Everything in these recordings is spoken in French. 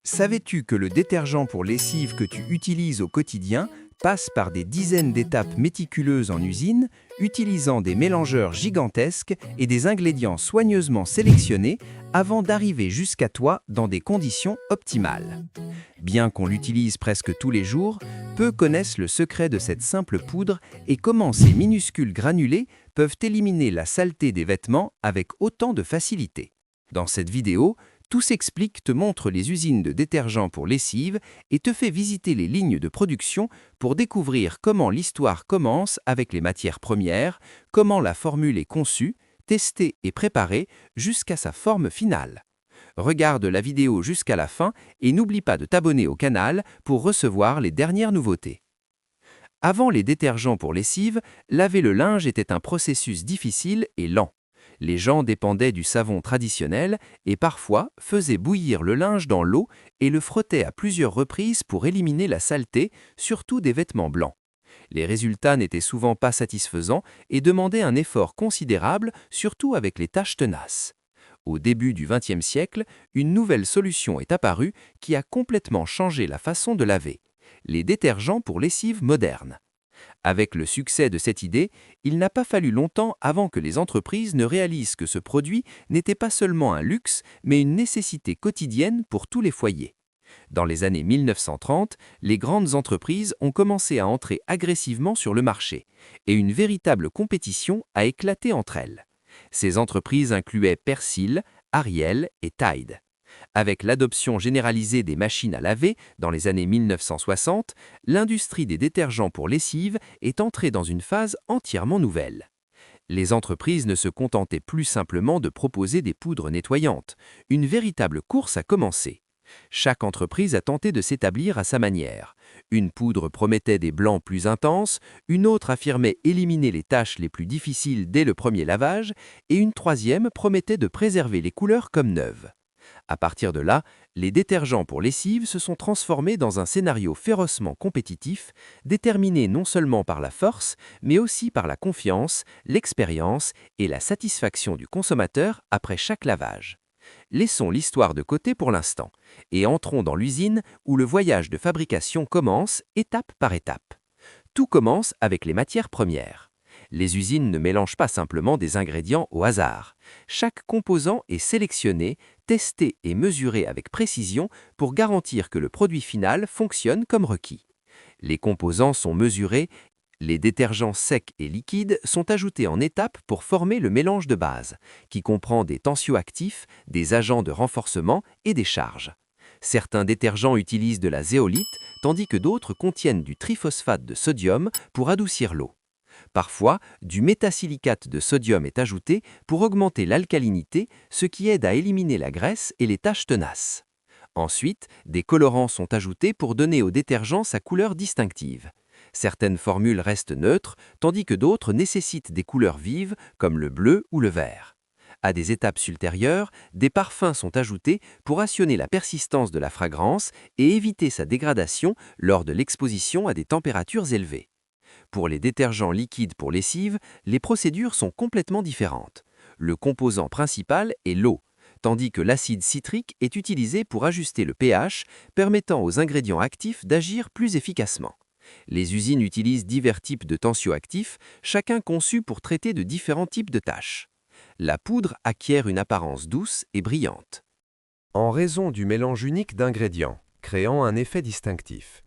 Savais-tu que le détergent pour lessive que tu utilises au quotidien passe par des dizaines d'étapes méticuleuses en usine, utilisant des mélangeurs gigantesques et des ingrédients soigneusement sélectionnés avant d'arriver jusqu'à toi dans des conditions optimales? Bien qu'on l'utilise presque tous les jours, peu connaissent le secret de cette simple poudre et comment ces minuscules granulés peuvent éliminer la saleté des vêtements avec autant de facilité. Dans cette vidéo, Tout s'explique te montre les usines de détergents pour lessive et te fait visiter les lignes de production pour découvrir comment l'histoire commence avec les matières premières, comment la formule est conçue, testée et préparée jusqu'à sa forme finale. Regarde la vidéo jusqu'à la fin et n'oublie pas de t'abonner au canal pour recevoir les dernières nouveautés. Avant les détergents pour lessive, laver le linge était un processus difficile et lent. Les gens dépendaient du savon traditionnel et parfois faisaient bouillir le linge dans l'eau et le frottaient à plusieurs reprises pour éliminer la saleté, surtout des vêtements blancs. Les résultats n'étaient souvent pas satisfaisants et demandaient un effort considérable, surtout avec les taches tenaces. Au début du XXe siècle, une nouvelle solution est apparue qui a complètement changé la façon de laver: les détergents pour lessive modernes. Avec le succès de cette idée, il n'a pas fallu longtemps avant que les entreprises ne réalisent que ce produit n'était pas seulement un luxe, mais une nécessité quotidienne pour tous les foyers. Dans les années 1930, les grandes entreprises ont commencé à entrer agressivement sur le marché, et une véritable compétition a éclaté entre elles. Ces entreprises incluaient Persil, Ariel et Tide. Avec l'adoption généralisée des machines à laver dans les années 1960, l'industrie des détergents pour lessive est entrée dans une phase entièrement nouvelle. Les entreprises ne se contentaient plus simplement de proposer des poudres nettoyantes. Une véritable course a commencé. Chaque entreprise a tenté de s'établir à sa manière. Une poudre promettait des blancs plus intenses, une autre affirmait éliminer les taches les plus difficiles dès le premier lavage, et une troisième promettait de préserver les couleurs comme neuves. À partir de là, les détergents pour lessive se sont transformés dans un scénario férocement compétitif, déterminé non seulement par la force, mais aussi par la confiance, l'expérience et la satisfaction du consommateur après chaque lavage. Laissons l'histoire de côté pour l'instant et entrons dans l'usine où le voyage de fabrication commence étape par étape. Tout commence avec les matières premières. Les usines ne mélangent pas simplement des ingrédients au hasard. Chaque composant est sélectionné, testé et mesuré avec précision pour garantir que le produit final fonctionne comme requis. Les composants sont mesurés, les détergents secs et liquides sont ajoutés en étapes pour former le mélange de base, qui comprend des tensioactifs, des agents de renforcement et des charges. Certains détergents utilisent de la zéolite, tandis que d'autres contiennent du triphosphate de sodium pour adoucir l'eau. Parfois, du métasilicate de sodium est ajouté pour augmenter l'alcalinité, ce qui aide à éliminer la graisse et les taches tenaces. Ensuite, des colorants sont ajoutés pour donner au détergent sa couleur distinctive. Certaines formules restent neutres, tandis que d'autres nécessitent des couleurs vives, comme le bleu ou le vert. À des étapes ultérieures, des parfums sont ajoutés pour assurer la persistance de la fragrance et éviter sa dégradation lors de l'exposition à des températures élevées. Pour les détergents liquides pour lessive, les procédures sont complètement différentes. Le composant principal est l'eau, tandis que l'acide citrique est utilisé pour ajuster le pH, permettant aux ingrédients actifs d'agir plus efficacement. Les usines utilisent divers types de tensioactifs, chacun conçu pour traiter de différents types de tâches. La poudre acquiert une apparence douce et brillante en raison du mélange unique d'ingrédients, créant un effet distinctif.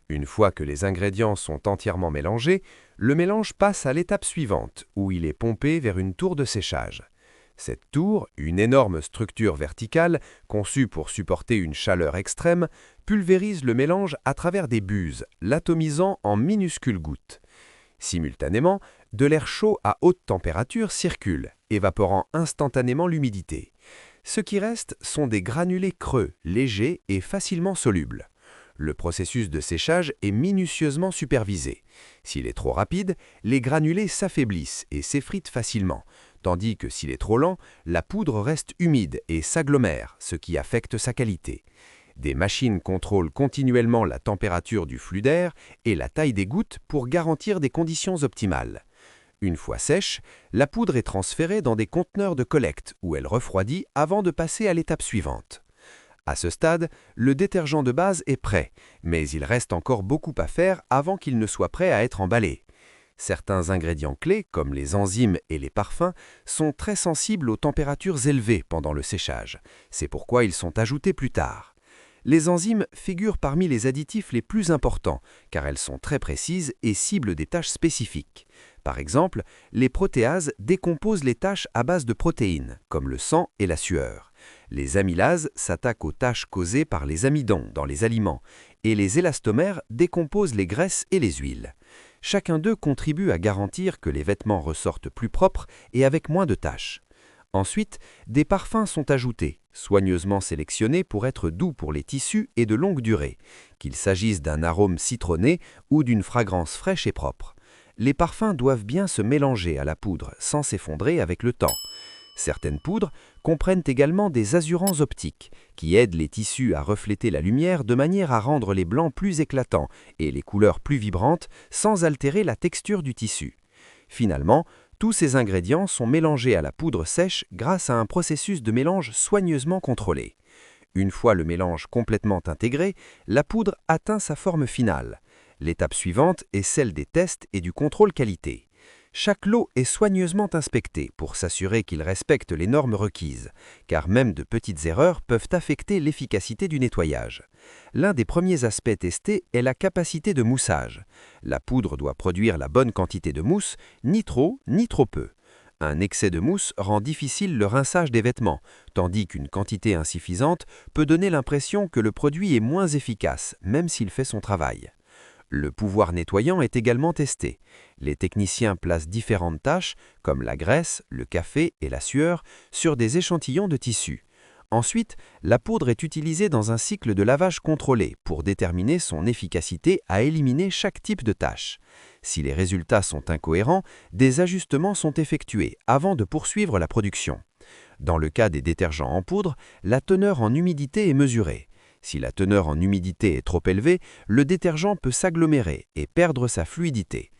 Une fois que les ingrédients sont entièrement mélangés, le mélange passe à l'étape suivante, où il est pompé vers une tour de séchage. Cette tour, une énorme structure verticale, conçue pour supporter une chaleur extrême, pulvérise le mélange à travers des buses, l'atomisant en minuscules gouttes. Simultanément, de l'air chaud à haute température circule, évaporant instantanément l'humidité. Ce qui reste sont des granulés creux, légers et facilement solubles. Le processus de séchage est minutieusement supervisé. S'il est trop rapide, les granulés s'affaiblissent et s'effritent facilement, tandis que s'il est trop lent, la poudre reste humide et s'agglomère, ce qui affecte sa qualité. Des machines contrôlent continuellement la température du flux d'air et la taille des gouttes pour garantir des conditions optimales. Une fois sèche, la poudre est transférée dans des conteneurs de collecte où elle refroidit avant de passer à l'étape suivante. À ce stade, le détergent de base est prêt, mais il reste encore beaucoup à faire avant qu'il ne soit prêt à être emballé. Certains ingrédients clés, comme les enzymes et les parfums, sont très sensibles aux températures élevées pendant le séchage. C'est pourquoi ils sont ajoutés plus tard. Les enzymes figurent parmi les additifs les plus importants, car elles sont très précises et ciblent des tâches spécifiques. Par exemple, les protéases décomposent les tâches à base de protéines, comme le sang et la sueur. Les amylases s'attaquent aux tâches causées par les amidons dans les aliments, et les élastomères décomposent les graisses et les huiles. Chacun d'eux contribue à garantir que les vêtements ressortent plus propres et avec moins de taches. Ensuite, des parfums sont ajoutés, soigneusement sélectionnés pour être doux pour les tissus et de longue durée, qu'il s'agisse d'un arôme citronné ou d'une fragrance fraîche et propre. Les parfums doivent bien se mélanger à la poudre sans s'effondrer avec le temps. Certaines poudres comprennent également des azurants optiques qui aident les tissus à refléter la lumière de manière à rendre les blancs plus éclatants et les couleurs plus vibrantes sans altérer la texture du tissu. Finalement, tous ces ingrédients sont mélangés à la poudre sèche grâce à un processus de mélange soigneusement contrôlé. Une fois le mélange complètement intégré, la poudre atteint sa forme finale. L'étape suivante est celle des tests et du contrôle qualité. Chaque lot est soigneusement inspecté pour s'assurer qu'il respecte les normes requises, car même de petites erreurs peuvent affecter l'efficacité du nettoyage. L'un des premiers aspects testés est la capacité de moussage. La poudre doit produire la bonne quantité de mousse, ni trop ni trop peu. Un excès de mousse rend difficile le rinçage des vêtements, tandis qu'une quantité insuffisante peut donner l'impression que le produit est moins efficace, même s'il fait son travail. Le pouvoir nettoyant est également testé. Les techniciens placent différentes tâches, comme la graisse, le café et la sueur, sur des échantillons de tissu. Ensuite, la poudre est utilisée dans un cycle de lavage contrôlé pour déterminer son efficacité à éliminer chaque type de tâche. Si les résultats sont incohérents, des ajustements sont effectués avant de poursuivre la production. Dans le cas des détergents en poudre, la teneur en humidité est mesurée. Si la teneur en humidité est trop élevée, le détergent peut s'agglomérer et perdre sa fluidité.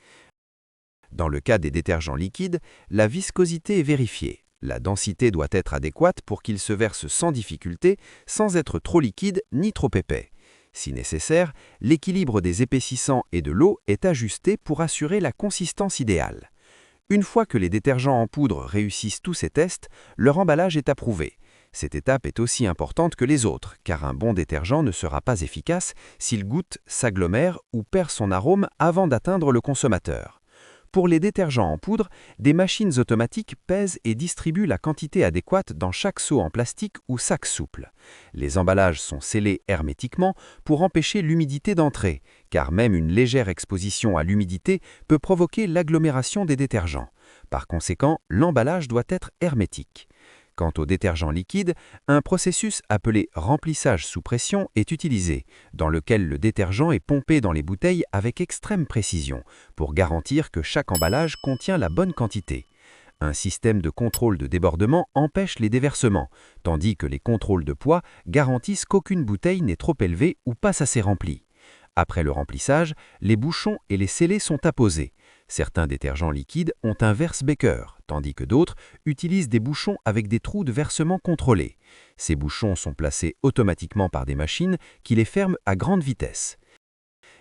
Dans le cas des détergents liquides, la viscosité est vérifiée. La densité doit être adéquate pour qu'il se verse sans difficulté, sans être trop liquide ni trop épais. Si nécessaire, l'équilibre des épaississants et de l'eau est ajusté pour assurer la consistance idéale. Une fois que les détergents en poudre réussissent tous ces tests, leur emballage est approuvé. Cette étape est aussi importante que les autres, car un bon détergent ne sera pas efficace s'il goûte, s'agglomère ou perd son arôme avant d'atteindre le consommateur. Pour les détergents en poudre, des machines automatiques pèsent et distribuent la quantité adéquate dans chaque seau en plastique ou sac souple. Les emballages sont scellés hermétiquement pour empêcher l'humidité d'entrer, car même une légère exposition à l'humidité peut provoquer l'agglomération des détergents. Par conséquent, l'emballage doit être hermétique. Quant au détergent liquide, un processus appelé remplissage sous pression est utilisé, dans lequel le détergent est pompé dans les bouteilles avec extrême précision, pour garantir que chaque emballage contient la bonne quantité. Un système de contrôle de débordement empêche les déversements, tandis que les contrôles de poids garantissent qu'aucune bouteille n'est trop élevée ou pas assez remplie. Après le remplissage, les bouchons et les scellés sont apposés. Certains détergents liquides ont un verse-beaker, tandis que d'autres utilisent des bouchons avec des trous de versement contrôlés. Ces bouchons sont placés automatiquement par des machines qui les ferment à grande vitesse.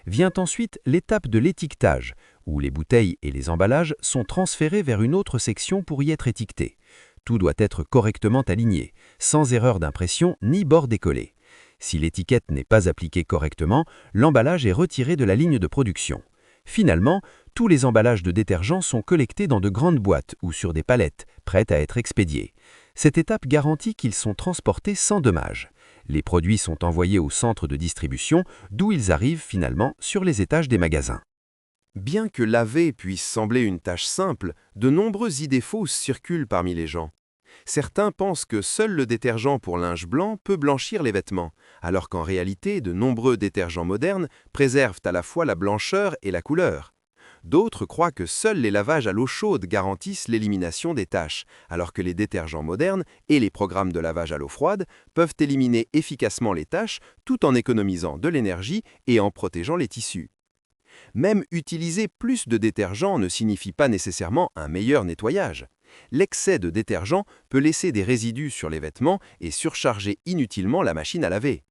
Vient ensuite l'étape de l'étiquetage, où les bouteilles et les emballages sont transférés vers une autre section pour y être étiquetés. Tout doit être correctement aligné, sans erreur d'impression ni bord décollé. Si l'étiquette n'est pas appliquée correctement, l'emballage est retiré de la ligne de production. Finalement, tous les emballages de détergents sont collectés dans de grandes boîtes ou sur des palettes, prêtes à être expédiées. Cette étape garantit qu'ils sont transportés sans dommage. Les produits sont envoyés au centre de distribution, d'où ils arrivent finalement sur les étages des magasins. Bien que laver puisse sembler une tâche simple, de nombreuses idées fausses circulent parmi les gens. Certains pensent que seul le détergent pour linge blanc peut blanchir les vêtements, alors qu'en réalité, de nombreux détergents modernes préservent à la fois la blancheur et la couleur. D'autres croient que seuls les lavages à l'eau chaude garantissent l'élimination des taches, alors que les détergents modernes et les programmes de lavage à l'eau froide peuvent éliminer efficacement les taches tout en économisant de l'énergie et en protégeant les tissus. Même utiliser plus de détergent ne signifie pas nécessairement un meilleur nettoyage. L'excès de détergent peut laisser des résidus sur les vêtements et surcharger inutilement la machine à laver.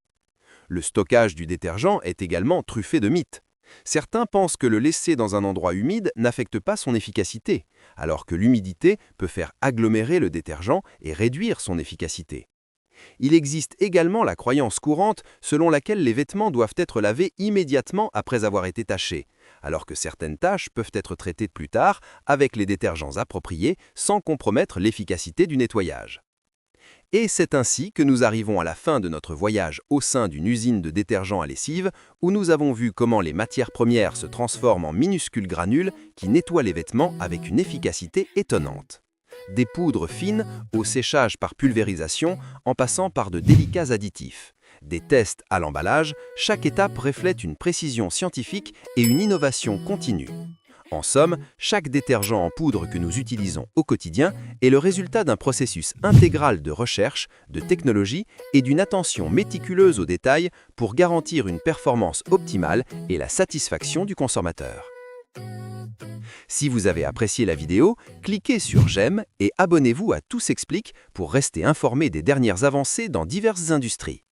Le stockage du détergent est également truffé de mythes. Certains pensent que le laisser dans un endroit humide n'affecte pas son efficacité, alors que l'humidité peut faire agglomérer le détergent et réduire son efficacité. Il existe également la croyance courante selon laquelle les vêtements doivent être lavés immédiatement après avoir été tachés, alors que certaines tâches peuvent être traitées plus tard avec les détergents appropriés sans compromettre l'efficacité du nettoyage. Et c'est ainsi que nous arrivons à la fin de notre voyage au sein d'une usine de détergents à lessive où nous avons vu comment les matières premières se transforment en minuscules granules qui nettoient les vêtements avec une efficacité étonnante. Des poudres fines au séchage par pulvérisation en passant par de délicats additifs. Des tests à l'emballage, chaque étape reflète une précision scientifique et une innovation continue. En somme, chaque détergent en poudre que nous utilisons au quotidien est le résultat d'un processus intégral de recherche, de technologie et d'une attention méticuleuse aux détails pour garantir une performance optimale et la satisfaction du consommateur. Si vous avez apprécié la vidéo, cliquez sur j'aime et abonnez-vous à Tout s'explique pour rester informé des dernières avancées dans diverses industries.